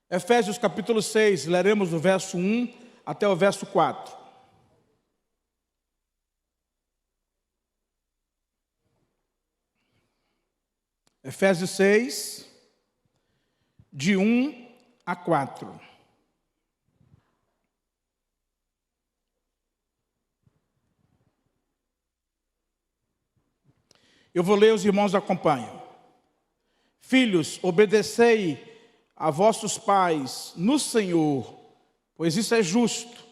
Efésios capítulo 6, leremos do verso 1 até o verso 4. Efésios 6, de 1 a 4. Eu vou ler, os irmãos acompanham. Filhos, obedecei a vossos pais no Senhor, pois isso é justo.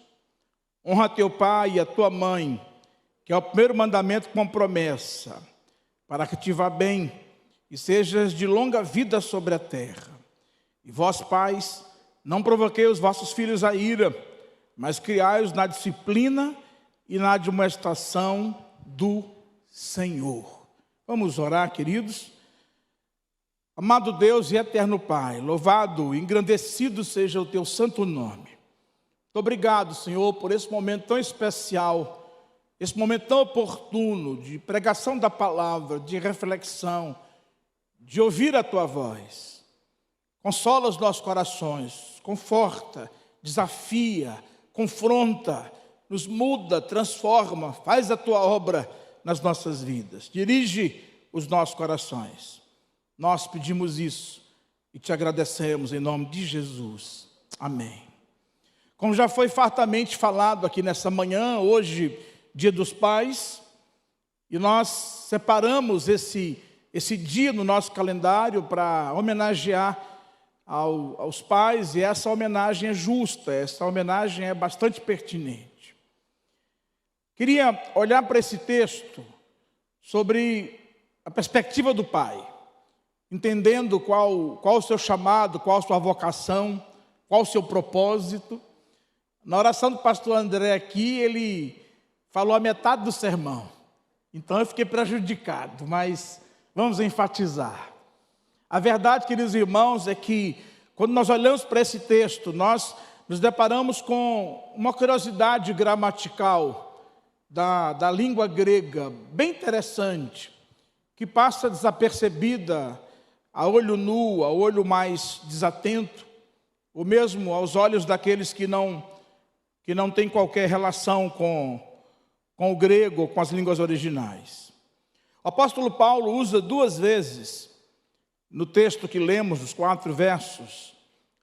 Honra teu pai e a tua mãe, que é o primeiro mandamento com promessa, para que te vá bem e sejas de longa vida sobre a terra. E vós, pais, não provoquei os vossos filhos à ira, mas criai-os na disciplina e na admoestação do Senhor. Vamos orar, queridos. Amado Deus e eterno Pai, louvado e engrandecido seja o teu santo nome. Muito obrigado, Senhor, por esse momento tão especial, esse momento tão oportuno de pregação da palavra, de reflexão, de ouvir a tua voz. Consola os nossos corações, conforta, desafia, confronta, nos muda, transforma, faz a tua obra nas nossas vidas. Dirige os nossos corações. Nós pedimos isso e te agradecemos em nome de Jesus. Amém. Como já foi fartamente falado aqui nessa manhã, hoje, Dia dos Pais, e nós separamos esse dia no nosso calendário para homenagear aos pais, e essa homenagem é justa, essa homenagem é bastante pertinente. Queria olhar para esse texto sobre a perspectiva do pai, entendendo qual o seu chamado, qual a sua vocação, qual o seu propósito. Na oração do pastor André aqui, ele falou a metade do sermão, então eu fiquei prejudicado, mas vamos enfatizar. A verdade, queridos irmãos, é que quando nós olhamos para esse texto, nós nos deparamos com uma curiosidade gramatical da língua grega, bem interessante, que passa desapercebida a olho nu, a olho mais desatento, ou mesmo aos olhos daqueles que não têm qualquer relação com o grego, com as línguas originais. O apóstolo Paulo usa 2 vezes, no texto que lemos, os 4 versos,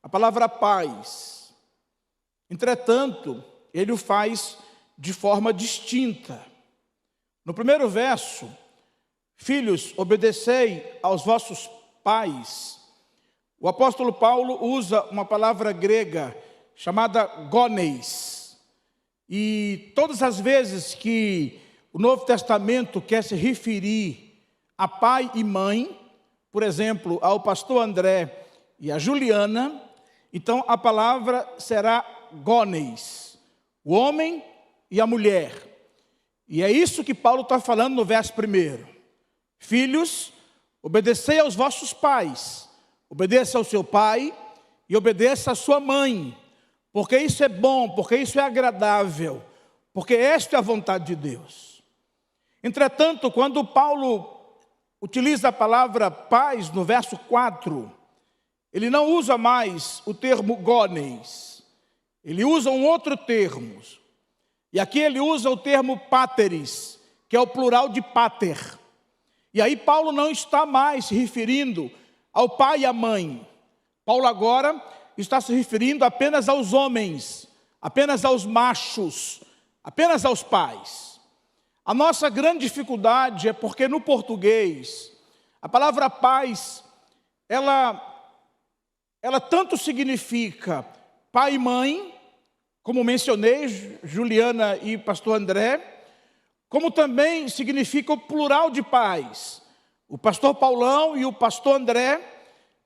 a palavra pais. Entretanto, ele o faz de forma distinta. No primeiro verso, filhos, obedecei aos vossos pais. O apóstolo Paulo usa uma palavra grega chamada gones. E todas as vezes que o Novo Testamento quer se referir a pai e mãe, por exemplo, ao pastor André e a Juliana, então a palavra será gones, o homem e a mulher. E é isso que Paulo está falando no verso 1. Filhos, obedecei aos vossos pais, obedeça ao seu pai e obedeça à sua mãe, porque isso é bom, porque isso é agradável, porque esta é a vontade de Deus. Entretanto, quando Paulo utiliza a palavra pais no verso 4, ele não usa mais o termo gones, ele usa um outro termo, e aqui ele usa o termo pateris, que é o plural de pater. E aí Paulo não está mais se referindo ao pai e à mãe. Paulo agora está se referindo apenas aos homens, apenas aos machos, apenas aos pais. A nossa grande dificuldade é porque no português, a palavra pais, ela tanto significa pai e mãe, como mencionei, Juliana e pastor André, como também significa o plural de pais. O pastor Paulão e o pastor André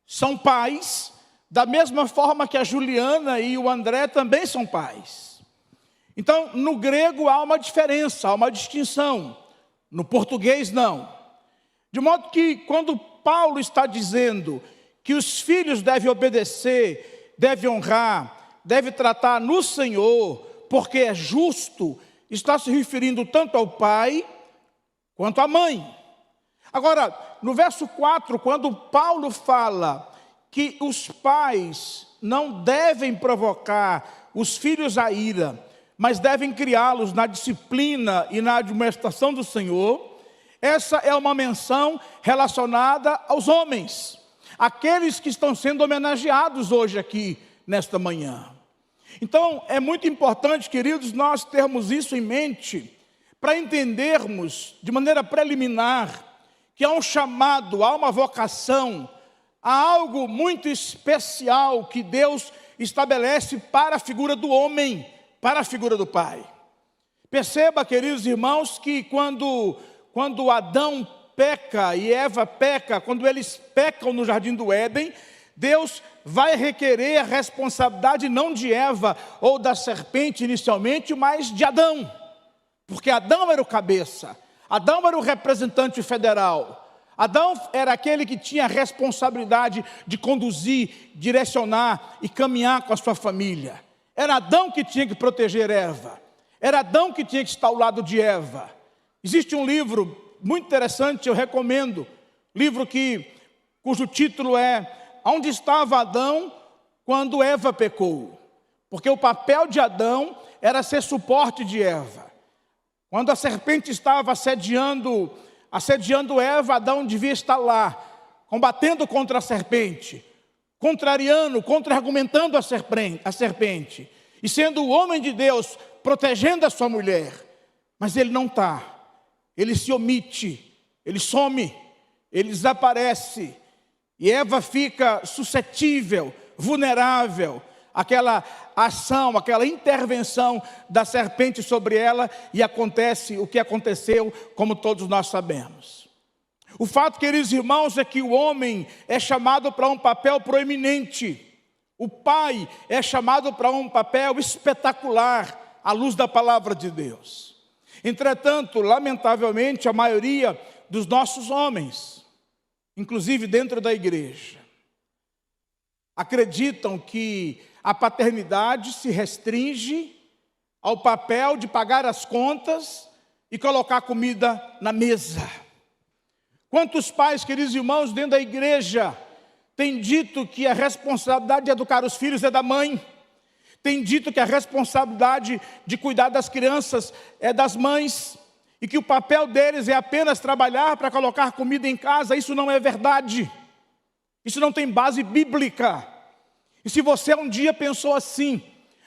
são pais, da mesma forma que a Juliana e o André também são pais. Então, no grego há uma diferença, há uma distinção. No português, não. De modo que, quando Paulo está dizendo que os filhos devem obedecer, devem honrar, devem tratar no Senhor, porque é justo, está se referindo tanto ao pai quanto à mãe. Agora, no verso 4, quando Paulo fala que os pais não devem provocar os filhos à ira, mas devem criá-los na disciplina e na admoestação do Senhor. Essa é uma menção relacionada aos homens, aqueles que estão sendo homenageados hoje aqui, nesta manhã. Então, é muito importante, queridos, nós termos isso em mente, para entendermos de maneira preliminar que há um chamado, há uma vocação, há algo muito especial que Deus estabelece para a figura do homem, para a figura do pai. Perceba, queridos irmãos, que quando Adão peca e Eva peca, quando eles pecam no jardim do Éden, Deus vai requerer a responsabilidade não de Eva ou da serpente inicialmente, mas de Adão. Porque Adão era o cabeça, Adão era o representante federal. Adão era aquele que tinha a responsabilidade de conduzir, direcionar e caminhar com a sua família. Era Adão que tinha que proteger Eva. Era Adão que tinha que estar ao lado de Eva. Existe um livro muito interessante, eu recomendo. Livro cujo título é Onde estava Adão quando Eva pecou? Porque o papel de Adão era ser suporte de Eva. Quando a serpente estava assediando Eva, Adão devia estar lá, combatendo contra a serpente, contrariando, contra-argumentando a serpente, e sendo o homem de Deus, protegendo a sua mulher. Mas ele não está, ele se omite, ele some, ele desaparece, e Eva fica suscetível, vulnerável àquela ação, aquela intervenção da serpente sobre ela, e acontece o que aconteceu, como todos nós sabemos. O fato, queridos irmãos, é que o homem é chamado para um papel proeminente. O pai é chamado para um papel espetacular, à luz da palavra de Deus. Entretanto, lamentavelmente, a maioria dos nossos homens, inclusive dentro da igreja, acreditam que a paternidade se restringe ao papel de pagar as contas e colocar comida na mesa. Quantos pais, queridos irmãos, dentro da igreja, têm dito que a responsabilidade de educar os filhos é da mãe, têm dito que a responsabilidade de cuidar das crianças é das mães, e que o papel deles é apenas trabalhar para colocar comida em casa. Isso não é verdade, isso não tem base bíblica. E se você um dia pensou assim,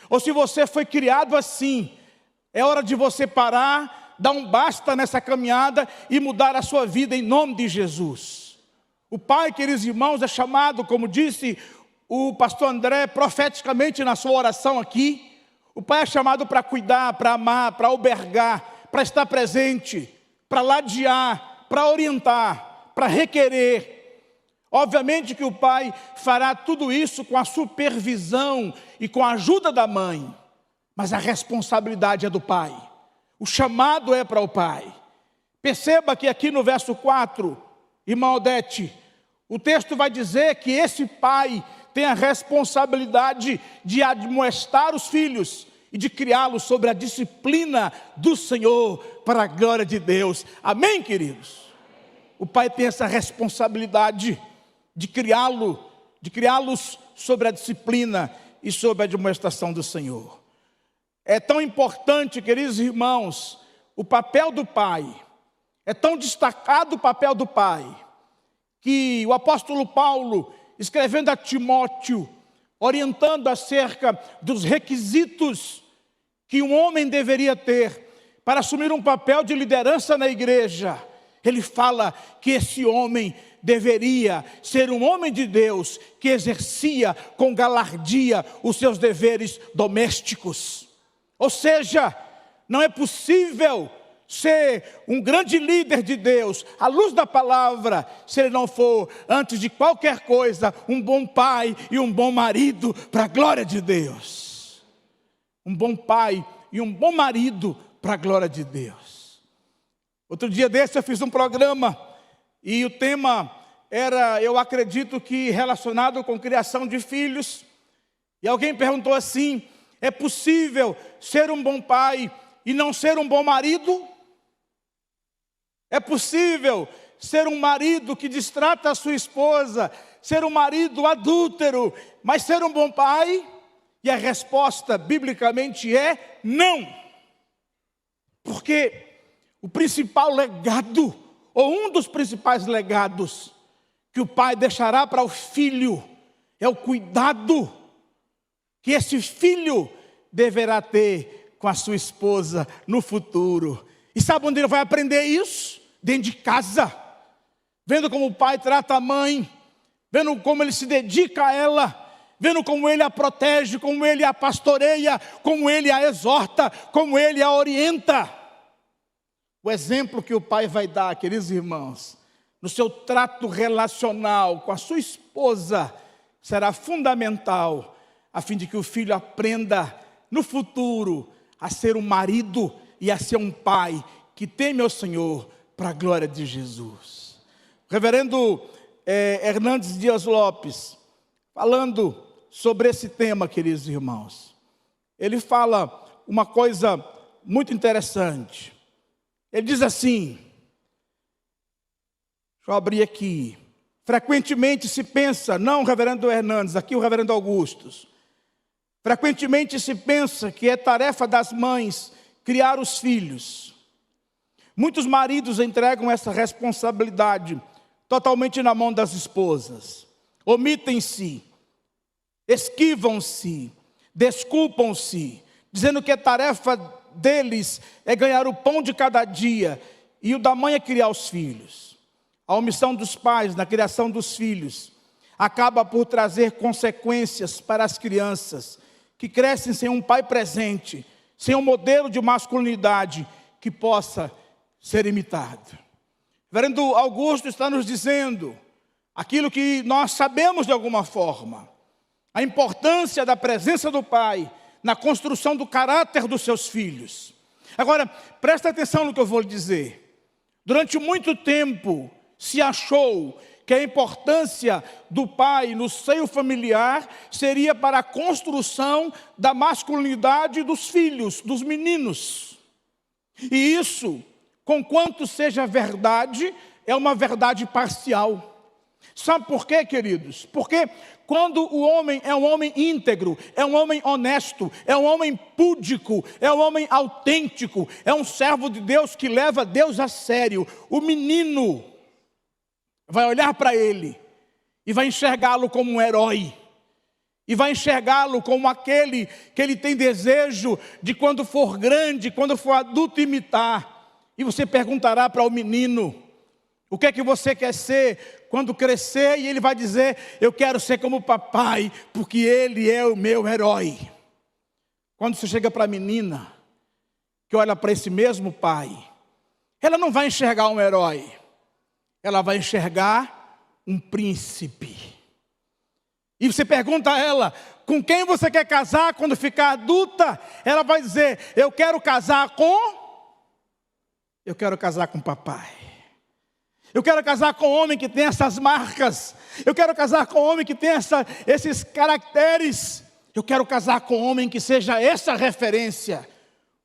ou se você foi criado assim, é hora de você parar, dar um basta nessa caminhada e mudar a sua vida em nome de Jesus. O pai, queridos irmãos, é chamado, como disse o pastor André, profeticamente na sua oração aqui, o pai é chamado para cuidar, para amar, para albergar, para estar presente, para ladear, para orientar, para requerer. Obviamente que o pai fará tudo isso com a supervisão e com a ajuda da mãe, mas a responsabilidade é do pai, o chamado é para o pai. Perceba que aqui no verso 4, irmã Odete, o texto vai dizer que esse pai tem a responsabilidade de admoestar os filhos e de criá-los sobre a disciplina do Senhor para a glória de Deus. Amém, queridos? O pai tem essa responsabilidade de criá-los sobre a disciplina e sobre a admoestação do Senhor. É tão importante, queridos irmãos, o papel do pai, é tão destacado o papel do pai, que o apóstolo Paulo, escrevendo a Timóteo, orientando acerca dos requisitos que um homem deveria ter para assumir um papel de liderança na igreja, ele fala que esse homem deveria ser um homem de Deus que exercia com galardia os seus deveres domésticos. Ou seja, não é possível ser um grande líder de Deus, à luz da palavra, se ele não for, antes de qualquer coisa, um bom pai e um bom marido, para a glória de Deus. Um bom pai e um bom marido, para a glória de Deus. Outro dia desse eu fiz um programa, e o tema era, eu acredito que relacionado com criação de filhos, e alguém perguntou assim: é possível ser um bom pai e não ser um bom marido? É possível ser um marido que destrata a sua esposa ser um marido adúltero, mas ser um bom pai? E a resposta, biblicamente, é não. Porque o principal legado, ou um dos principais legados, que o pai deixará para o filho, é o cuidado que esse filho deverá ter com a sua esposa no futuro. E sabe onde ele vai aprender isso? Dentro de casa. Vendo como o pai trata a mãe, vendo como ele se dedica a ela, vendo como ele a protege, como ele a pastoreia, como ele a exorta, como ele a orienta. O exemplo que o pai vai dar, queridos irmãos, no seu trato relacional com a sua esposa, será fundamental, a fim de que o filho aprenda no futuro a ser um marido e a ser um pai que teme ao Senhor para a glória de Jesus. O reverendo Hernandes Dias Lopes, falando sobre esse tema, queridos irmãos, ele fala uma coisa muito interessante. Ele diz assim, deixa eu abrir aqui, frequentemente se pensa, não o reverendo Hernandes, aqui o reverendo Augustus, frequentemente se pensa que é tarefa das mães criar os filhos. Muitos maridos entregam essa responsabilidade totalmente na mão das esposas. Omitem-se, esquivam-se, desculpam-se, dizendo que a tarefa deles é ganhar o pão de cada dia e o da mãe é criar os filhos. A omissão dos pais na criação dos filhos acaba por trazer consequências para as crianças que crescem sem um pai presente, sem um modelo de masculinidade que possa ser imitado. O reverendo Augusto está nos dizendo aquilo que nós sabemos de alguma forma, a importância da presença do pai na construção do caráter dos seus filhos. Agora, presta atenção no que eu vou lhe dizer. Durante muito tempo se achou que a importância do pai no seio familiar seria para a construção da masculinidade dos filhos, dos meninos. E isso, conquanto seja verdade, é uma verdade parcial. Sabe por quê, queridos? Porque quando o homem é um homem íntegro, é um homem honesto, é um homem púdico, é um homem autêntico, é um servo de Deus que leva Deus a sério, o menino vai olhar para ele e vai enxergá-lo como um herói. E vai enxergá-lo como aquele que ele tem desejo de, quando for grande, quando for adulto, imitar. E você perguntará para o menino, o que é que você quer ser quando crescer? E ele vai dizer, eu quero ser como o papai, porque ele é o meu herói. Quando você chega para a menina, que olha para esse mesmo pai, ela não vai enxergar um herói, ela vai enxergar um príncipe. E você pergunta a ela, com quem você quer casar quando ficar adulta? Ela vai dizer, eu quero casar com papai. Eu quero casar com um homem que tem essas marcas. Eu quero casar com um homem que tem esses caracteres. Eu quero casar com um homem que seja essa referência.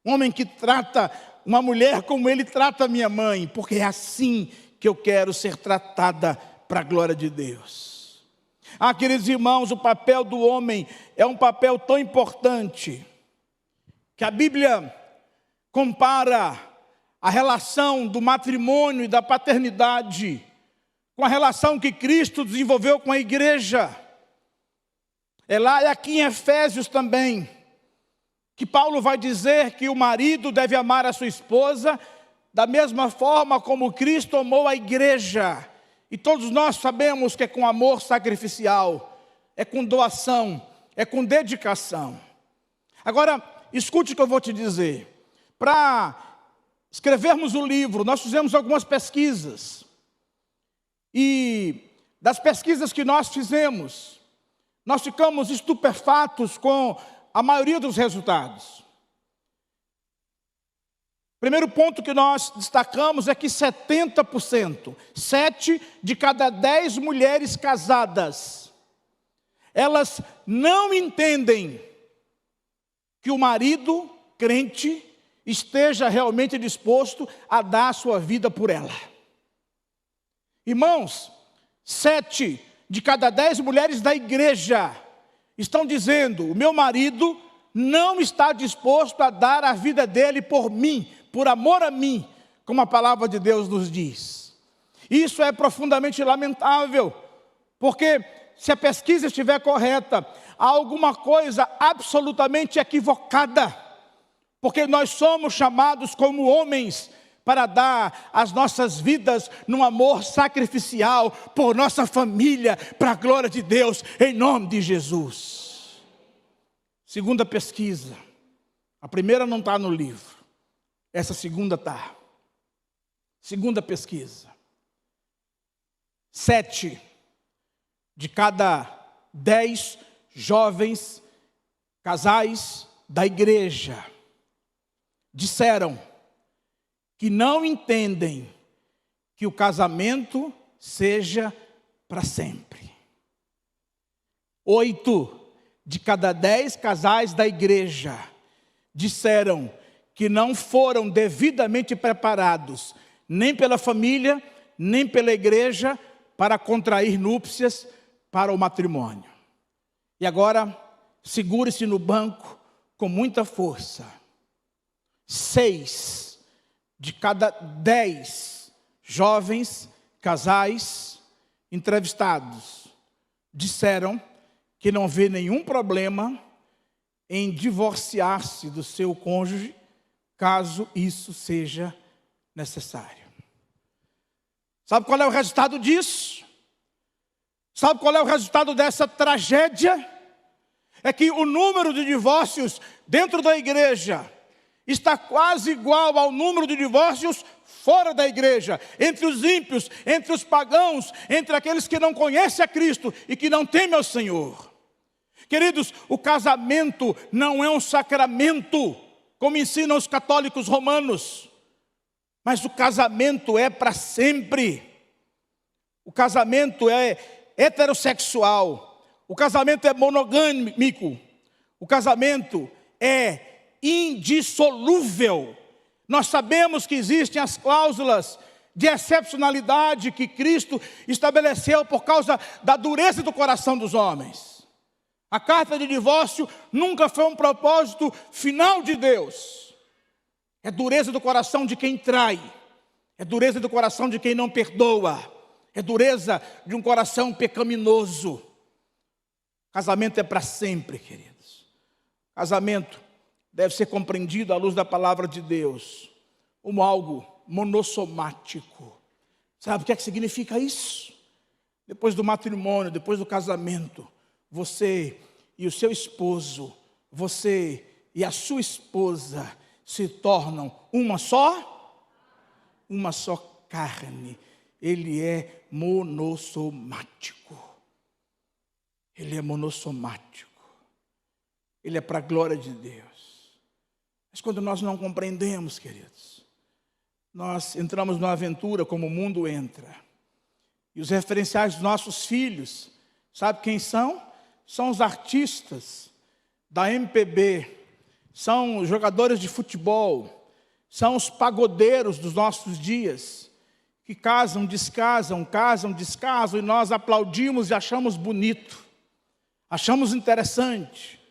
Um homem que trata uma mulher como ele trata a minha mãe. Porque é assim que eu quero ser tratada para a glória de Deus. Ah, queridos irmãos, o papel do homem é um papel tão importante que a Bíblia compara a relação do matrimônio e da paternidade com a relação que Cristo desenvolveu com a igreja. É lá e aqui em Efésios também, que Paulo vai dizer que o marido deve amar a sua esposa da mesma forma como Cristo amou a igreja. E todos nós sabemos que é com amor sacrificial, é com doação, é com dedicação. Agora, escute o que eu vou te dizer. Para escrevermos o livro, nós fizemos algumas pesquisas. E das pesquisas que nós fizemos, nós ficamos estupefatos com a maioria dos resultados. Primeiro ponto que nós destacamos é que 70%, 7 de cada 10 mulheres casadas, elas não entendem que o marido crente esteja realmente disposto a dar a sua vida por ela. Irmãos, 7 de cada 10 mulheres da igreja estão dizendo: o meu marido não está disposto a dar a vida dele por mim, por amor a mim, como a palavra de Deus nos diz. Isso é profundamente lamentável, porque se a pesquisa estiver correta, há alguma coisa absolutamente equivocada, porque nós somos chamados como homens para dar as nossas vidas num amor sacrificial por nossa família, para a glória de Deus, em nome de Jesus. Segunda pesquisa, a primeira não está no livro, essa segunda está. Segunda pesquisa, 7 de cada 10 jovens casais da igreja disseram que não entendem que o casamento seja para sempre. 8 de cada 10 casais da igreja disseram que não foram devidamente preparados, nem pela família, nem pela igreja, para contrair núpcias para o matrimônio. E agora, segure-se no banco com muita força. 6 de cada 10 jovens casais entrevistados disseram que não vê nenhum problema em divorciar-se do seu cônjuge, caso isso seja necessário. Sabe qual é o resultado disso? Sabe qual é o resultado dessa tragédia? É que o número de divórcios dentro da igreja está quase igual ao número de divórcios fora da igreja, entre os ímpios, entre os pagãos, entre aqueles que não conhecem a Cristo e que não temem ao Senhor. Queridos, o casamento não é um sacramento, como ensinam os católicos romanos, mas o casamento é para sempre. O casamento é heterossexual, o casamento é monogâmico, o casamento é indissolúvel. Nós sabemos que existem as cláusulas de excepcionalidade que Cristo estabeleceu por causa da dureza do coração dos homens. A carta de divórcio nunca foi um propósito final de Deus. É dureza do coração de quem trai, é dureza do coração de quem não perdoa, é dureza de um coração pecaminoso. Casamento é para sempre, queridos. Casamento deve ser compreendido à luz da palavra de Deus como algo monossomático. Sabe o que é que significa isso? Depois do matrimônio, depois do casamento, você e o seu esposo, você e a sua esposa se tornam uma só carne. Ele é monossomático. Ele é monossomático. Ele é para a glória de Deus. Mas quando nós não compreendemos, queridos, nós entramos numa aventura como o mundo entra. E os referenciais dos nossos filhos, sabe quem são? São os artistas da MPB, são os jogadores de futebol, são os pagodeiros dos nossos dias, que casam, descasam, e nós aplaudimos e achamos bonito, achamos interessante.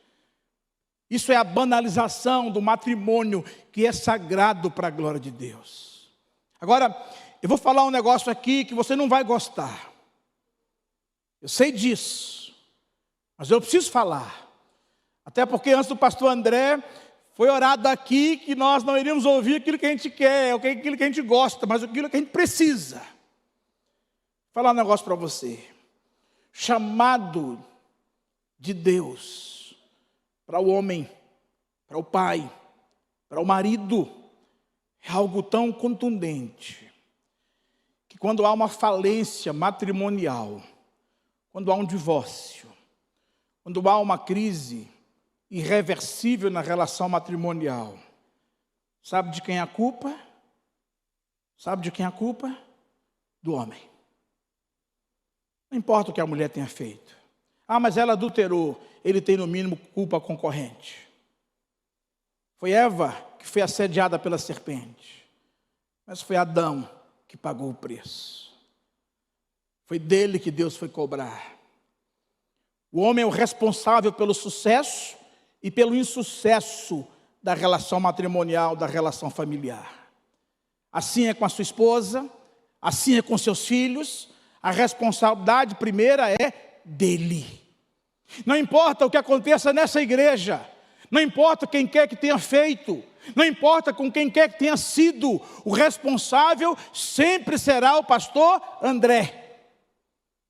Isso é a banalização do matrimônio, que é sagrado para a glória de Deus. Agora, eu vou falar um negócio aqui que você não vai gostar. Eu sei disso, mas eu preciso falar. Até porque antes do pastor André, foi orado aqui que nós não iríamos ouvir aquilo que a gente quer, aquilo que a gente gosta, mas aquilo que a gente precisa. Vou falar um negócio para você. Chamado de Deus para o homem, para o pai, para o marido, é algo tão contundente, que quando há uma falência matrimonial, quando há um divórcio, quando há uma crise irreversível na relação matrimonial, sabe de quem é a culpa? Sabe de quem é a culpa? Do homem. Não importa o que a mulher tenha feito. Ah, mas ela adulterou. Ele tem no mínimo culpa concorrente. Foi Eva que foi assediada pela serpente, mas foi Adão que pagou o preço. Foi dele que Deus foi cobrar. O homem é o responsável pelo sucesso e pelo insucesso da relação matrimonial, da relação familiar. Assim é com a sua esposa, assim é com seus filhos. A responsabilidade primeira é dele. Não importa o que aconteça nessa igreja, não importa quem quer que tenha feito, não importa com quem quer que tenha sido, o responsável sempre será o pastor André.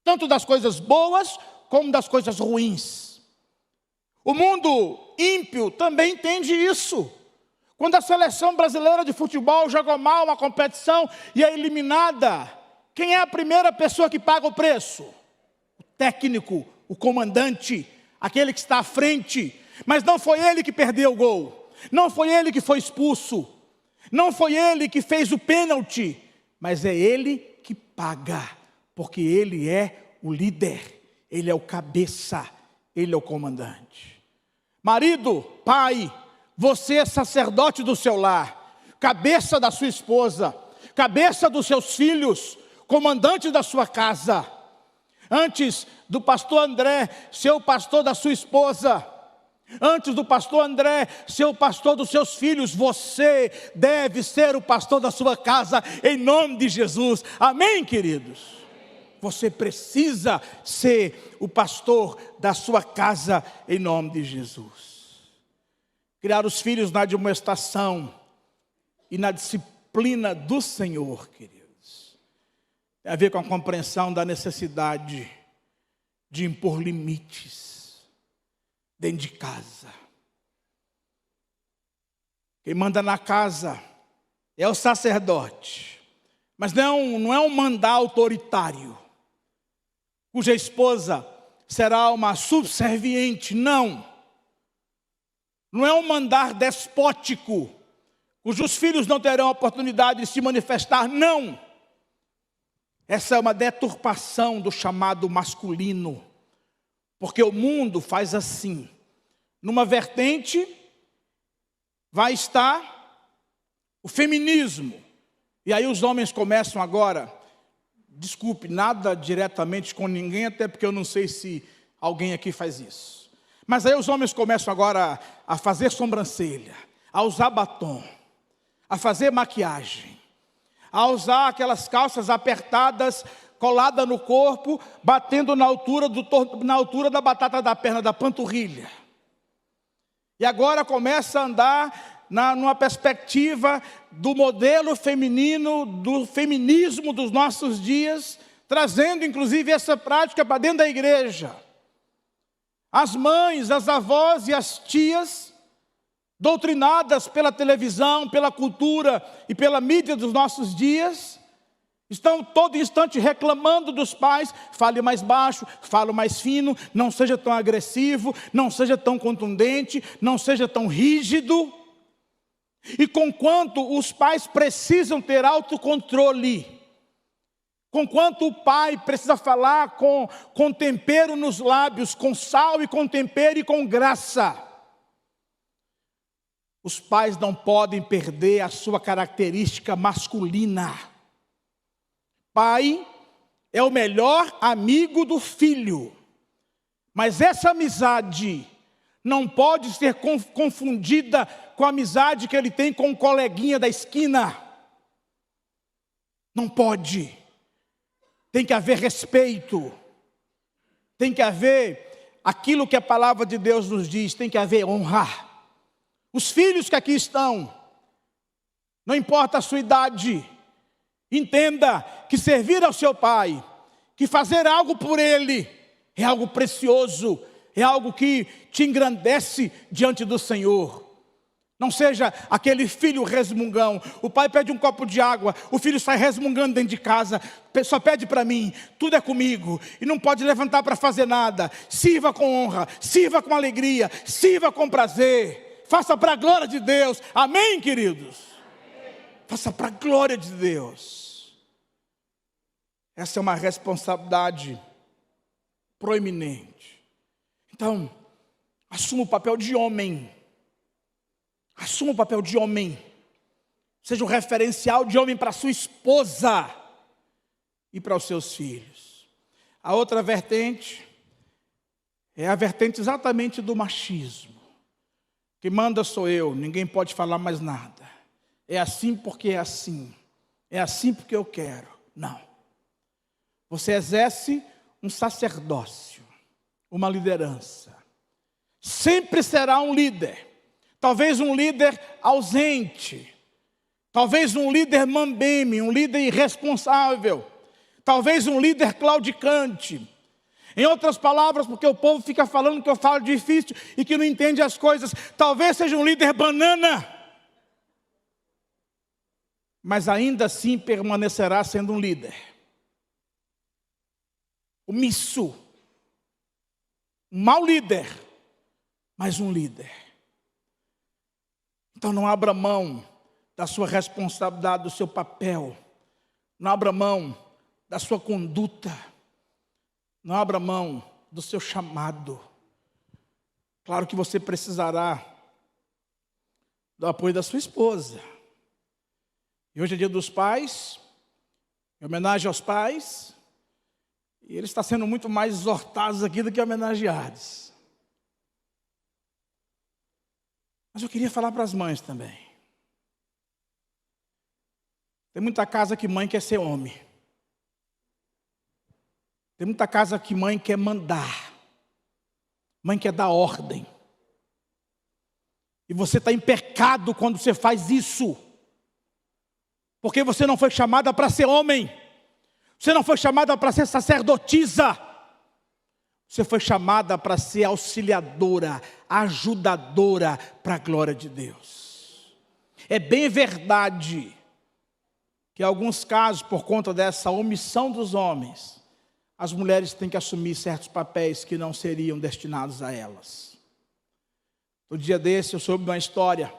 Tanto das coisas boas como das coisas ruins. O mundo ímpio também entende isso. Quando a seleção brasileira de futebol joga mal uma competição e é eliminada, quem é a primeira pessoa que paga o preço? O técnico, o comandante, aquele que está à frente. Mas não foi ele que perdeu o gol, não foi ele que foi expulso, não foi ele que fez o pênalti, mas é ele que paga, porque ele é o líder, ele é o cabeça, ele é o comandante. Marido, pai, você é sacerdote do seu lar, cabeça da sua esposa, cabeça dos seus filhos, comandante da sua casa. Antes do pastor André ser o pastor da sua esposa, antes do pastor André ser o pastor dos seus filhos, você deve ser o pastor da sua casa, em nome de Jesus. Amém, queridos? Você precisa ser o pastor da sua casa, em nome de Jesus. Criar os filhos na admoestação e na disciplina do Senhor, queridos, tem a ver com a compreensão da necessidade de impor limites dentro de casa. Quem manda na casa é o sacerdote, mas não é um mandar autoritário, cuja esposa será uma subserviente, não é um mandar despótico, cujos filhos não terão oportunidade de se manifestar, não. Essa é uma deturpação do chamado masculino, porque o mundo faz assim. Numa vertente vai estar o feminismo, e aí os homens começam agora, desculpe, nada diretamente com ninguém, até porque eu não sei se alguém aqui faz isso. Mas aí os homens começam agora a fazer sobrancelha, a usar batom, a fazer maquiagem, a usar aquelas calças apertadas, coladas no corpo, batendo na altura da batata da perna, da panturrilha. E agora começa a andar numa perspectiva do modelo feminino, do feminismo dos nossos dias, trazendo inclusive essa prática para dentro da igreja. As mães, as avós e as tias, doutrinadas pela televisão, pela cultura e pela mídia dos nossos dias, estão todo instante reclamando dos pais: fale mais baixo, fale mais fino, não seja tão agressivo, não seja tão contundente, não seja tão rígido. E conquanto os pais precisam ter autocontrole, conquanto o pai precisa falar com tempero nos lábios, com sal e com tempero e com graça, os pais não podem perder a sua característica masculina. Pai é o melhor amigo do filho, mas essa amizade não pode ser confundida com a amizade que ele tem com o coleguinha da esquina. Não pode. Tem que haver respeito, tem que haver aquilo que a palavra de Deus nos diz, tem que haver honra. Os filhos que aqui estão, não importa a sua idade, entenda que servir ao seu pai, que fazer algo por ele, é algo precioso, é algo que te engrandece diante do Senhor. Não seja aquele filho resmungão. O pai pede um copo de água, o filho sai resmungando dentro de casa, só pede para mim, tudo é comigo, e não pode levantar para fazer nada. Sirva com honra, sirva com alegria, sirva com prazer, faça para a glória de Deus. Amém, queridos? Amém. Faça para a glória de Deus. Essa é uma responsabilidade proeminente. Então, assuma o papel de homem. Assuma o papel de homem. Seja um referencial de homem para sua esposa e para os seus filhos. A outra vertente é a vertente exatamente do machismo. Que manda sou eu, ninguém pode falar mais nada. É assim porque é assim. É assim porque eu quero. Não. Você exerce um sacerdócio, uma liderança. Sempre será um líder. Talvez um líder ausente. Talvez um líder mambeme, um líder irresponsável. Talvez um líder claudicante. Em outras palavras, porque o povo fica falando que eu falo difícil e que não entende as coisas. Talvez seja um líder banana. Mas ainda assim permanecerá sendo um líder. Omisso. Um mau líder, mas um líder. Então não abra mão da sua responsabilidade, do seu papel. Não abra mão da sua conduta. Não abra mão do seu chamado. Claro que você precisará do apoio da sua esposa. E hoje é dia dos pais, em homenagem aos pais, e ele está sendo muito mais exortados aqui do que homenageados. Mas eu queria falar para as mães também. Tem muita casa que mãe quer ser homem. Tem muita casa que mãe quer mandar. Mãe quer dar ordem. E você está em pecado quando você faz isso. Porque você não foi chamada para ser homem. Você não foi chamada para ser sacerdotisa. Você foi chamada para ser auxiliadora, ajudadora para a glória de Deus. É bem verdade que em alguns casos, por conta dessa omissão dos homens, as mulheres têm que assumir certos papéis que não seriam destinados a elas. No dia desse eu soube uma história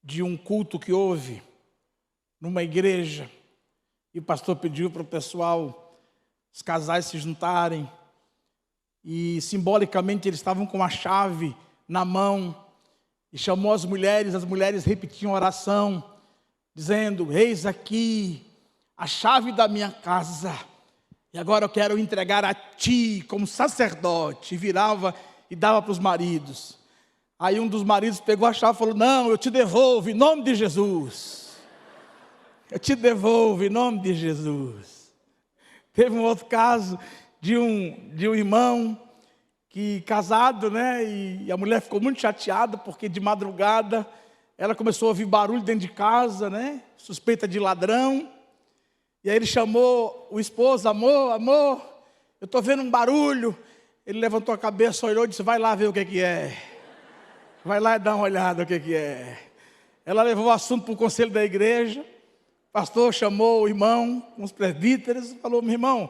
de um culto que houve numa igreja, e o pastor pediu para o pessoal, os casais se juntarem, e simbolicamente eles estavam com a chave na mão, e chamou as mulheres repetiam a oração, dizendo: eis aqui a chave da minha casa, e agora eu quero entregar a ti como sacerdote. E virava e dava para os maridos. Aí um dos maridos pegou a chave e falou: não, eu te devolvo em nome de Jesus. Eu te devolvo em nome de Jesus. Teve um outro caso de um irmão que casado, né? E a mulher ficou muito chateada porque de madrugada ela começou a ouvir barulho dentro de casa, né? Suspeita de ladrão. E aí ele chamou o esposo: amor, eu estou vendo um barulho. Ele levantou a cabeça, olhou e disse: vai lá ver o que é. Vai lá e dá uma olhada o que é. Ela levou o assunto para o conselho da igreja. O pastor chamou o irmão, uns presbíteros, e falou: meu irmão,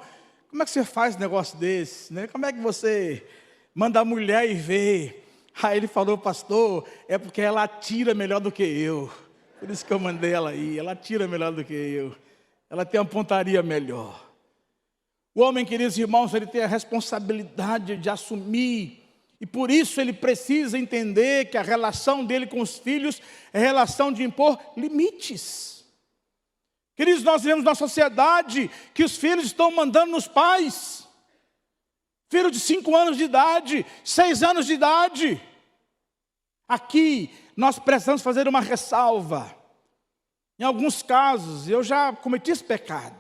como é que você faz um negócio desse? Né? Como é que você manda a mulher ir ver? Aí ele falou: pastor, é porque ela atira melhor do que eu. Por isso que eu mandei ela ir. Ela atira melhor do que eu. Ela tem uma pontaria melhor. O homem, queridos irmãos, ele tem a responsabilidade de assumir. E por isso ele precisa entender que a relação dele com os filhos é relação de impor limites. Queridos, nós vivemos numa sociedade que os filhos estão mandando nos pais. Filho de 5 anos de idade, 6 anos de idade. Aqui nós precisamos fazer uma ressalva. Em alguns casos, eu já cometi esse pecado.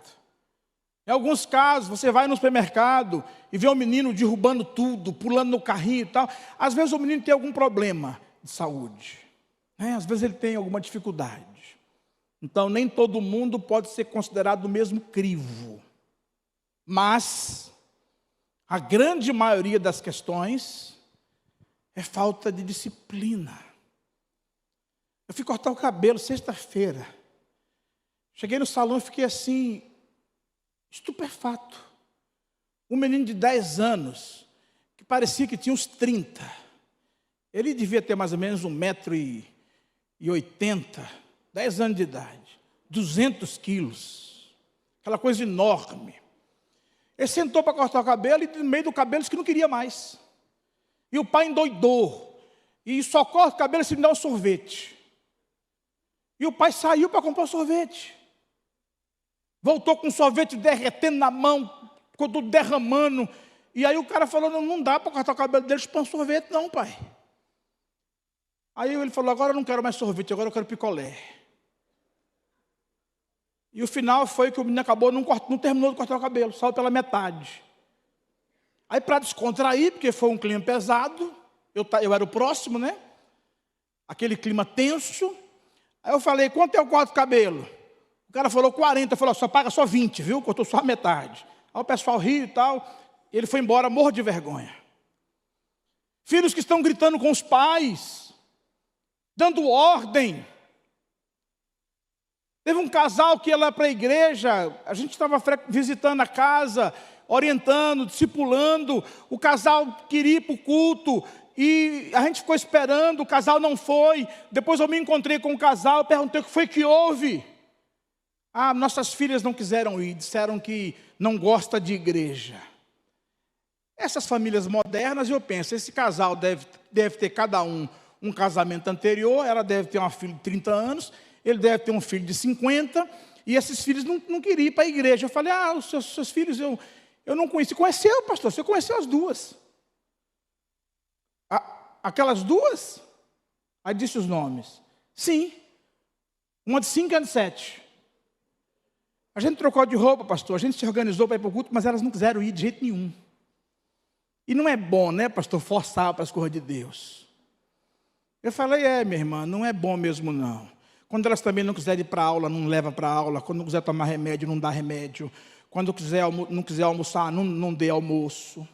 Em alguns casos, você vai no supermercado e vê um menino derrubando tudo, pulando no carrinho e tal. Às vezes o menino tem algum problema de saúde, né? Às vezes ele tem alguma dificuldade. Então nem todo mundo pode ser considerado do mesmo crivo. Mas a grande maioria das questões é falta de disciplina. Eu fui cortar o cabelo sexta-feira. Cheguei no salão e fiquei assim, estupefato. Um menino de 10 anos, que parecia que tinha uns 30. Ele devia ter mais ou menos 1,80 m, 10 anos de idade, 200 quilos, aquela coisa enorme. Ele sentou para cortar o cabelo e no meio do cabelo disse que não queria mais. E o pai endoidou. E só corta o cabelo se me dá um sorvete. E o pai saiu para comprar o sorvete. Voltou com o sorvete derretendo na mão, ficou tudo derramando. E aí o cara falou, não dá para cortar o cabelo deles para um sorvete não, pai. Aí ele falou, agora eu não quero mais sorvete, agora eu quero picolé. E o final foi que o menino acabou, não terminou de cortar o cabelo, saiu pela metade. Aí para descontrair, porque foi um clima pesado, eu era o próximo, né? Aquele clima tenso. Aí eu falei, quanto é o corte de cabelo? O cara falou 40, falou, só paga só 20, viu? Cortou só a metade. Aí o pessoal riu e tal, e ele foi embora morto de vergonha. Filhos que estão gritando com os pais, dando ordem. Teve um casal que ia lá para a igreja, a gente estava visitando a casa, orientando, discipulando, o casal queria ir para o culto, e a gente ficou esperando, o casal não foi, depois eu me encontrei com o casal, perguntei o que foi que houve. Nossas filhas não quiseram ir, disseram que não gosta de igreja. Essas famílias modernas, eu penso, esse casal deve ter cada um casamento anterior, ela deve ter uma filha de 30 anos, ele deve ter um filho de 50, e esses filhos não queriam ir para a igreja. Eu falei, os seus filhos eu não conheci. Conheceu, pastor? Você conheceu as duas? Aquelas duas? Aí disse os nomes. Sim. Uma de 5 e uma de 7. A gente trocou de roupa, pastor. A gente se organizou para ir para o culto, mas elas não quiseram ir de jeito nenhum. E não é bom, né, pastor, forçar para as coisas de Deus. Eu falei, minha irmã, não é bom mesmo não. Quando elas também não quiserem ir para a aula, não leva para a aula. Quando não quiser tomar remédio, não dá remédio. Quando não quiser almoçar, não dê almoço.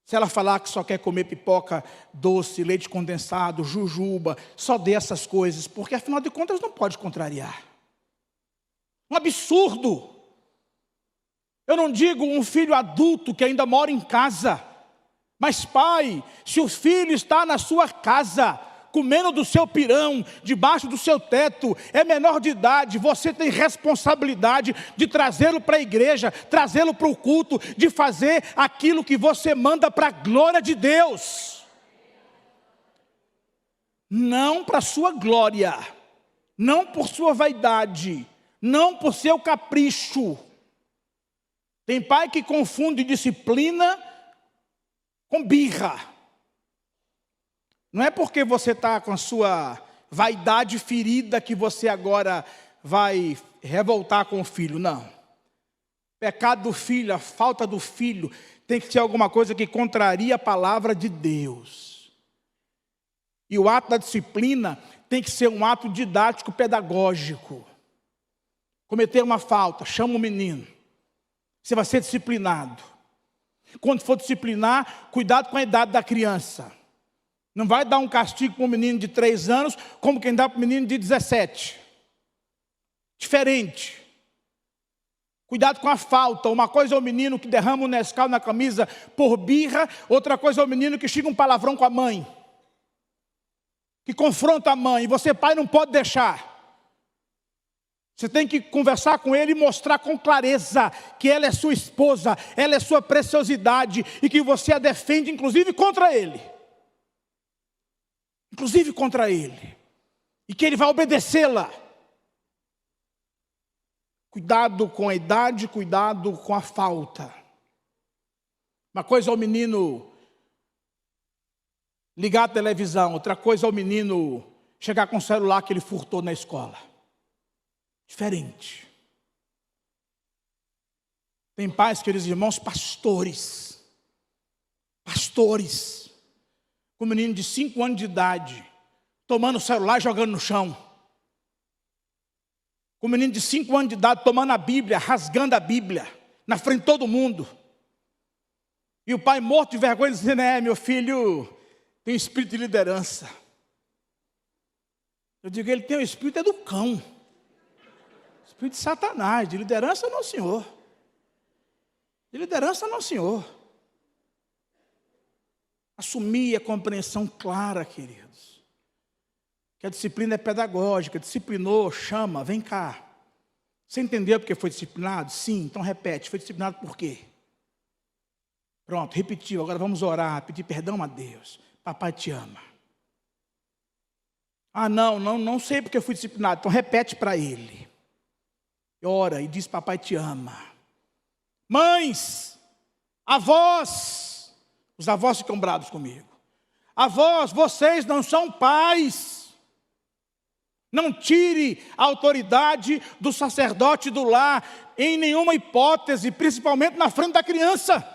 Se ela falar que só quer comer pipoca doce, leite condensado, jujuba, só dê essas coisas, porque afinal de contas não pode contrariar. Um absurdo. Eu não digo um filho adulto que ainda mora em casa, mas pai, se o filho está na sua casa, comendo do seu pirão, debaixo do seu teto, é menor de idade, você tem responsabilidade de trazê-lo para a igreja, trazê-lo para o culto, de fazer aquilo que você manda para a glória de Deus. Não para a sua glória, não por sua vaidade, não por seu capricho. Tem pai que confunde disciplina com birra. Não é porque você está com a sua vaidade ferida que você agora vai revoltar com o filho, não. Pecado do filho, a falta do filho, tem que ser alguma coisa que contraria a palavra de Deus. E o ato da disciplina tem que ser um ato didático, pedagógico. Cometer uma falta, chama o menino. Você vai ser disciplinado. Quando for disciplinar, cuidado com a idade da criança. Não vai dar um castigo para um menino de 3 anos, como quem dá para um menino de 17. Diferente. Cuidado com a falta. Uma coisa é o menino que derrama o Nescau na camisa por birra, outra coisa é o menino que xinga um palavrão com a mãe. Que confronta a mãe, e você, pai, não pode deixar. Você tem que conversar com ele e mostrar com clareza que ela é sua esposa, ela é sua preciosidade, e que você a defende, inclusive contra ele. Inclusive contra ele. E que ele vai obedecê-la. Cuidado com a idade, cuidado com a falta. Uma coisa é o menino ligar a televisão, outra coisa é o menino chegar com o celular que ele furtou na escola. Diferente. Tem pais, queridos irmãos, pastores, com um menino de 5 anos de idade, tomando o celular e jogando no chão. Com um menino de 5 anos de idade, tomando a Bíblia, rasgando a Bíblia, na frente de todo mundo. E o pai morto de vergonha dizendo, meu filho tem um espírito de liderança. Eu digo, ele tem o espírito do cão. Espírito de Satanás, de liderança não, senhor. De liderança não, senhor. Assumir a compreensão clara, queridos. Que a disciplina é pedagógica, disciplinou, chama, vem cá. Você entendeu porque foi disciplinado? Sim, então repete, foi disciplinado por quê? Pronto, repetiu, agora vamos orar, pedir perdão a Deus. Papai te ama. Não sei porque eu fui disciplinado, então repete para ele. Ora e diz, papai te ama. Mães, avós, os avós ficam bravos comigo. Avós, vocês não são pais. Não tire a autoridade do sacerdote do lar em nenhuma hipótese, principalmente na frente da criança.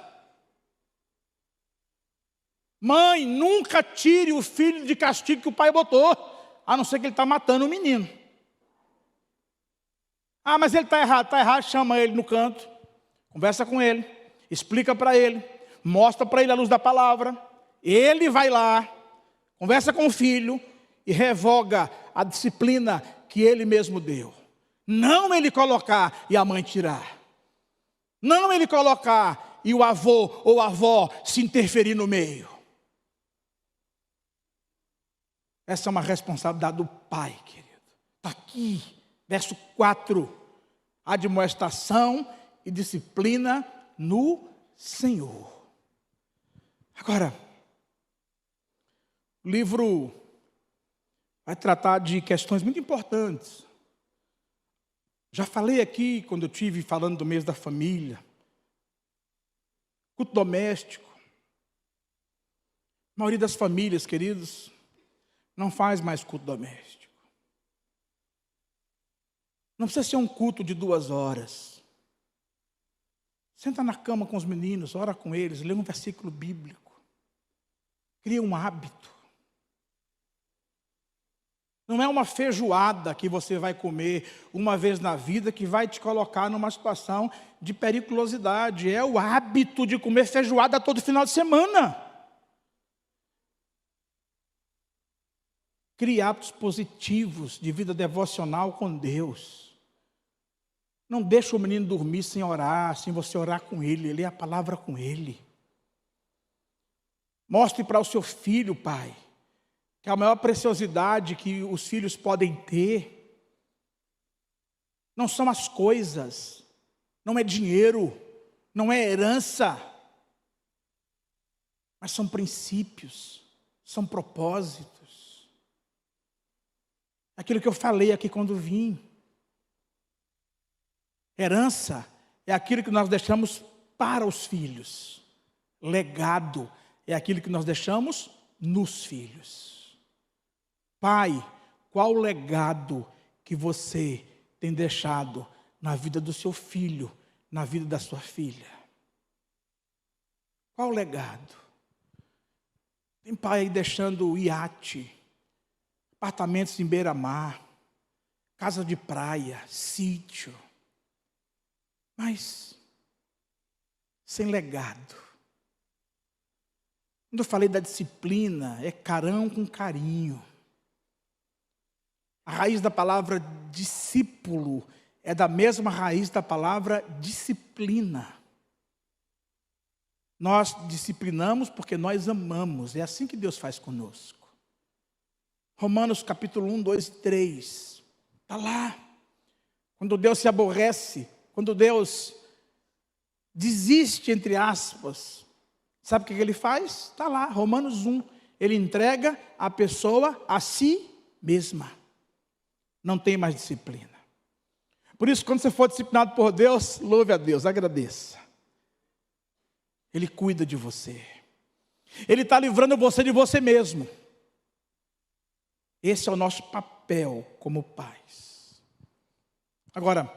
Mãe, nunca tire o filho de castigo que o pai botou, a não ser que ele está matando o menino. Ah, mas ele está errado, chama ele no canto, conversa com ele, explica para ele, mostra para ele a luz da palavra. Ele vai lá, conversa com o filho e revoga a disciplina que ele mesmo deu. Não ele colocar e a mãe tirar. Não ele colocar e o avô ou a avó se interferir no meio. Essa é uma responsabilidade do pai, querido. Está aqui, verso 4. Admoestação e disciplina no Senhor. Agora, o livro vai tratar de questões muito importantes. Já falei aqui, quando eu estive falando do mês da família, culto doméstico. A maioria das famílias, queridos, não faz mais culto doméstico. Não precisa ser um culto de 2 horas. Senta na cama com os meninos, ora com eles, lê um versículo bíblico. Cria um hábito. Não é uma feijoada que você vai comer uma vez na vida que vai te colocar numa situação de periculosidade. É o hábito de comer feijoada todo final de semana. Crie hábitos positivos de vida devocional com Deus. Não deixe o menino dormir sem orar, sem você orar com ele, ler a palavra com ele. Mostre para o seu filho, pai, que a maior preciosidade que os filhos podem ter não são as coisas, não é dinheiro, não é herança, mas são princípios, são propósitos. Aquilo que eu falei aqui quando vim. Herança é aquilo que nós deixamos para os filhos. Legado é aquilo que nós deixamos nos filhos. Pai, qual o legado que você tem deixado na vida do seu filho, na vida da sua filha? Qual o legado? Tem pai aí deixando iate, apartamentos em beira-mar, casa de praia, sítio, mas sem legado. Quando eu falei da disciplina, é carão com carinho. A raiz da palavra discípulo é da mesma raiz da palavra disciplina. Nós disciplinamos porque nós amamos, é assim que Deus faz conosco. Romanos capítulo 1, 2 e 3. Está lá. Quando Deus se aborrece, quando Deus desiste, entre aspas, sabe o que ele faz? Está lá, Romanos 1. Ele entrega a pessoa a si mesma. Não tem mais disciplina. Por isso, quando você for disciplinado por Deus, louve a Deus, agradeça. Ele cuida de você. Ele está livrando você de você mesmo. Esse é o nosso papel como pais. Agora,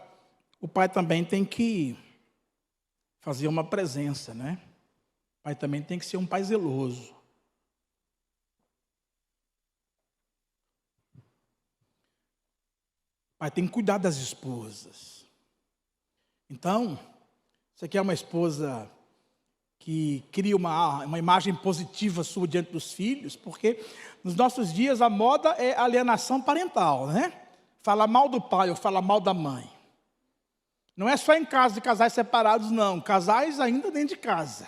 o pai também tem que fazer uma presença, né? O pai também tem que ser um pai zeloso. O pai tem que cuidar das esposas. Então, você quer uma esposa que cria uma imagem positiva sua diante dos filhos, porque nos nossos dias a moda é alienação parental, né? Falar mal do pai ou falar mal da mãe. Não é só em casa de casais separados, não. Casais ainda dentro de casa.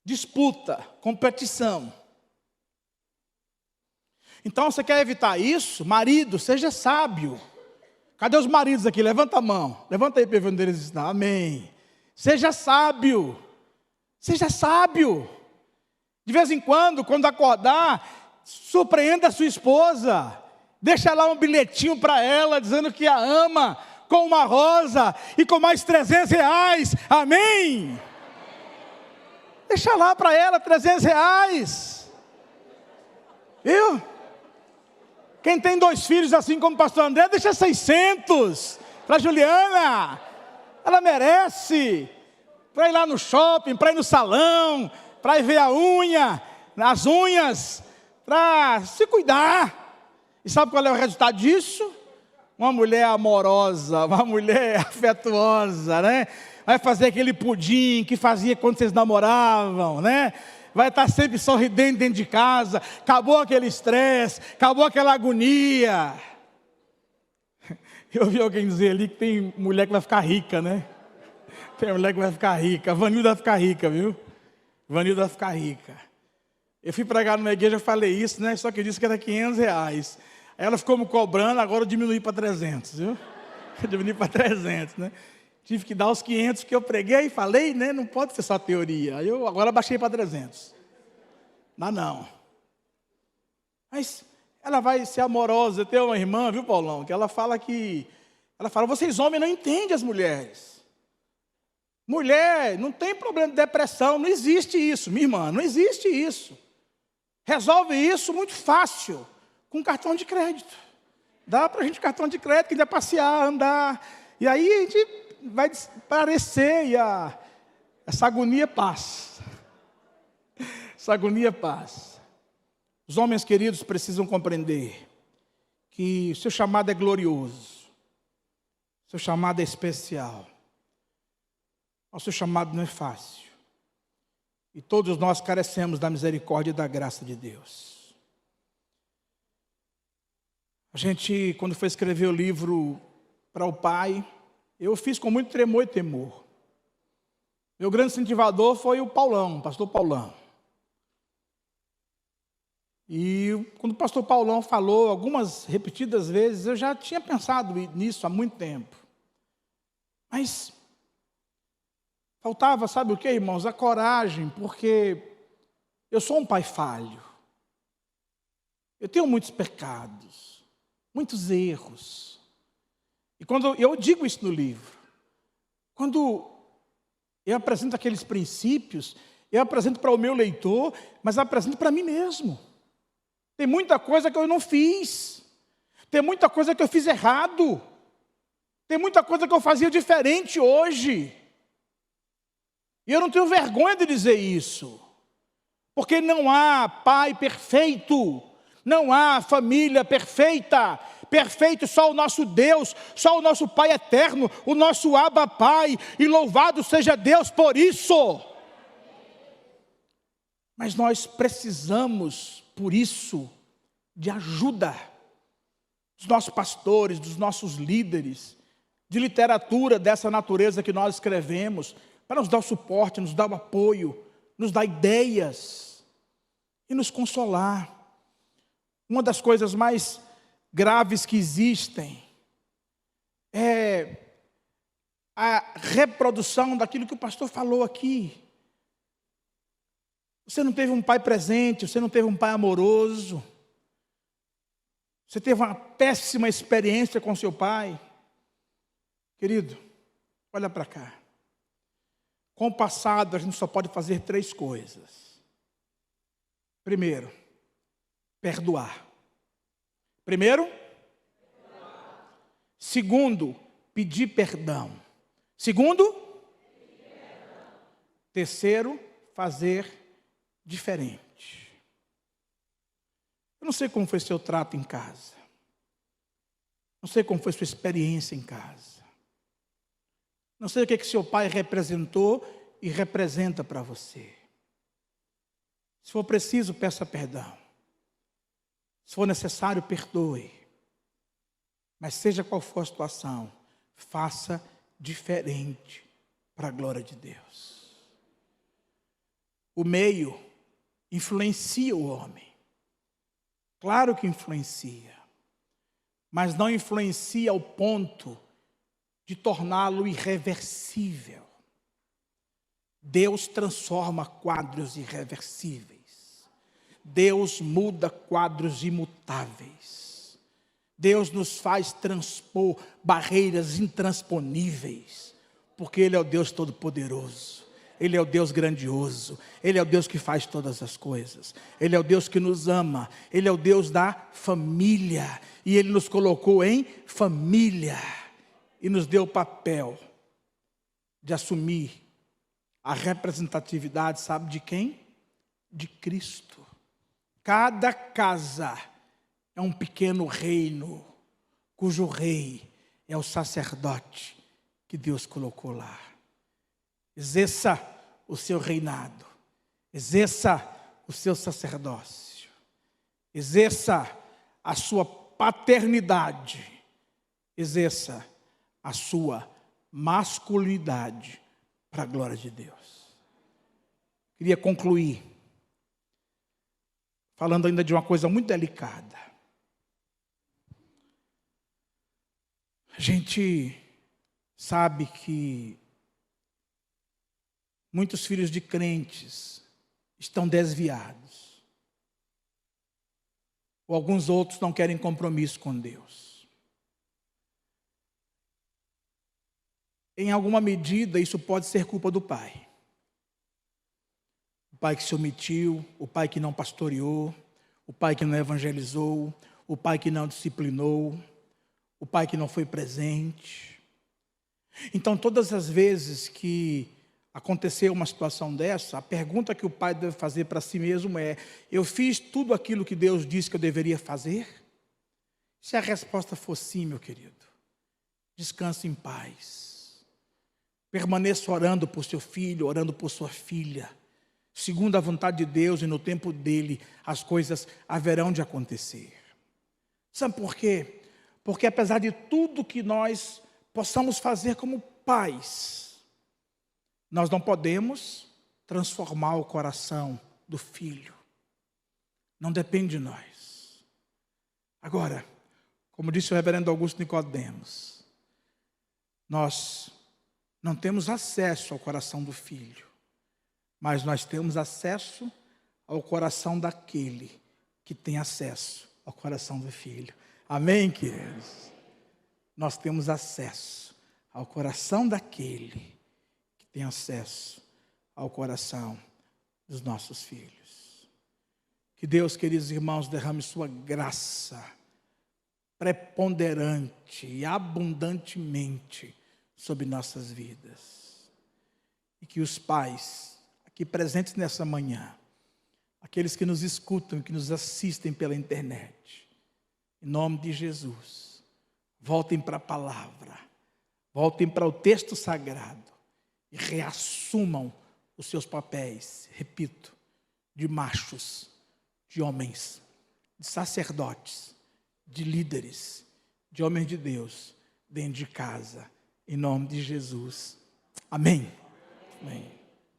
Disputa, competição. Então, você quer evitar isso? Marido, seja sábio. Cadê os maridos aqui? Levanta a mão. Levanta aí para ver onde eles estão. Amém. Seja sábio. Seja sábio. De vez em quando acordar, surpreenda a sua esposa. Deixa lá um bilhetinho para ela, dizendo que a ama. com uma rosa e com mais R$300. Amém? Deixa lá para ela R$300. Viu? Quem tem 2 filhos assim como o pastor André, deixa 600 para Juliana. Ela merece. Para ir lá no shopping, para ir no salão, para ir ver a unha, as unhas, para se cuidar. E sabe qual é o resultado disso? Uma mulher amorosa, uma mulher afetuosa, né? Vai fazer aquele pudim que fazia quando vocês namoravam, né? Vai estar sempre sorridente dentro de casa. Acabou aquele estresse, acabou aquela agonia. Eu ouvi alguém dizer ali que tem mulher que vai ficar rica, né? Tem mulher que vai ficar rica. A Vanilda vai ficar rica, viu? Vanilda vai ficar rica. Eu fui pregar numa igreja, eu falei isso, né? Só que eu disse que era R$500. Aí ela ficou me cobrando, agora eu diminui para 300, viu? Eu diminui para 300, né? Tive que dar os 500 que eu preguei e falei, né? Não pode ser só teoria. Aí eu agora baixei para 300. Não. Mas ela vai ser amorosa. Eu tenho uma irmã, viu, Paulão? Que ela fala, vocês homens não entendem as mulheres. Mulher, não tem problema de depressão, não existe isso, minha irmã, não existe isso. Resolve isso muito fácil, com cartão de crédito. Dá para a gente cartão de crédito, que ainda passear, andar, e aí a gente vai desaparecer e essa agonia passa. Essa agonia passa. Os homens queridos precisam compreender que o seu chamado é glorioso, o seu chamado é especial. O seu chamado não é fácil. E todos nós carecemos da misericórdia e da graça de Deus. A gente, quando foi escrever o livro para o pai, eu fiz com muito tremor e temor. Meu grande incentivador foi o Paulão, o pastor Paulão. E quando o pastor Paulão falou, algumas repetidas vezes, eu já tinha pensado nisso há muito tempo. Mas faltava, sabe o que, irmãos? A coragem, porque eu sou um pai falho. Eu tenho muitos pecados, muitos erros. E quando eu digo isso no livro, quando eu apresento aqueles princípios, eu apresento para o meu leitor, mas eu apresento para mim mesmo. Tem muita coisa que eu não fiz. Tem muita coisa que eu fiz errado. Tem muita coisa que eu fazia diferente hoje. E eu não tenho vergonha de dizer isso, porque não há pai perfeito, não há família perfeita, perfeito só o nosso Deus, só o nosso Pai eterno, o nosso Abba Pai, e louvado seja Deus por isso. Mas nós precisamos, por isso, de ajuda dos nossos pastores, dos nossos líderes, de literatura dessa natureza que nós escrevemos, para nos dar o suporte, nos dar o apoio, nos dar ideias e nos consolar. Uma das coisas mais graves que existem é a reprodução daquilo que o pastor falou aqui. Você não teve um pai presente, você não teve um pai amoroso, você teve uma péssima experiência com seu pai. Querido, olha para cá. Com o passado, a gente só pode fazer 3 coisas. Primeiro, perdoar. Segundo, pedir perdão. Terceiro, fazer diferente. Eu não sei como foi seu trato em casa. Não sei como foi sua experiência em casa. Não sei o que seu pai representou e representa para você. Se for preciso, peça perdão. Se for necessário, perdoe. Mas seja qual for a situação, faça diferente para a glória de Deus. O meio influencia o homem. Claro que influencia. Mas não influencia ao ponto de torná-lo irreversível. Deus transforma quadros irreversíveis. Deus muda quadros imutáveis. Deus nos faz transpor barreiras intransponíveis, porque Ele é o Deus Todo-Poderoso, Ele é o Deus grandioso, Ele é o Deus que faz todas as coisas, Ele é o Deus que nos ama, Ele é o Deus da família, e Ele nos colocou em família, e nos deu o papel de assumir a representatividade, sabe de quem? De Cristo. Cada casa é um pequeno reino, cujo rei é o sacerdote que Deus colocou lá. Exerça o seu reinado, exerça o seu sacerdócio, exerça a sua paternidade, exerça a sua masculinidade para a glória de Deus. Queria concluir falando ainda de uma coisa muito delicada. A gente sabe que muitos filhos de crentes estão desviados, ou alguns outros não querem compromisso com Deus. Em alguma medida, isso pode ser culpa do pai. O pai que se omitiu, o pai que não pastoreou, o pai que não evangelizou, o pai que não disciplinou, o pai que não foi presente. Então, todas as vezes que acontecer uma situação dessa, a pergunta que o pai deve fazer para si mesmo é: eu fiz tudo aquilo que Deus disse que eu deveria fazer? Se a resposta for sim, meu querido, descanse em paz. Permaneça orando por seu filho, orando por sua filha. Segundo a vontade de Deus e no tempo dele, as coisas haverão de acontecer. Sabe por quê? Porque apesar de tudo que nós possamos fazer como pais, nós não podemos transformar o coração do filho. Não depende de nós. Agora, como disse o reverendo Augusto Nicodemos, nós não temos acesso ao coração do filho, mas nós temos acesso ao coração daquele que tem acesso ao coração do filho. Amém, queridos? Nós temos acesso ao coração daquele que tem acesso ao coração dos nossos filhos. Que Deus, queridos irmãos, derrame sua graça preponderante e abundantemente sobre nossas vidas. E que os pais aqui presentes nessa manhã, aqueles que nos escutam, que nos assistem pela internet, em nome de Jesus, voltem para a palavra, voltem para o texto sagrado e reassumam os seus papéis, repito, de machos, de homens, de sacerdotes, de líderes, de homens de Deus, dentro de casa, em nome de Jesus. Amém. Amém.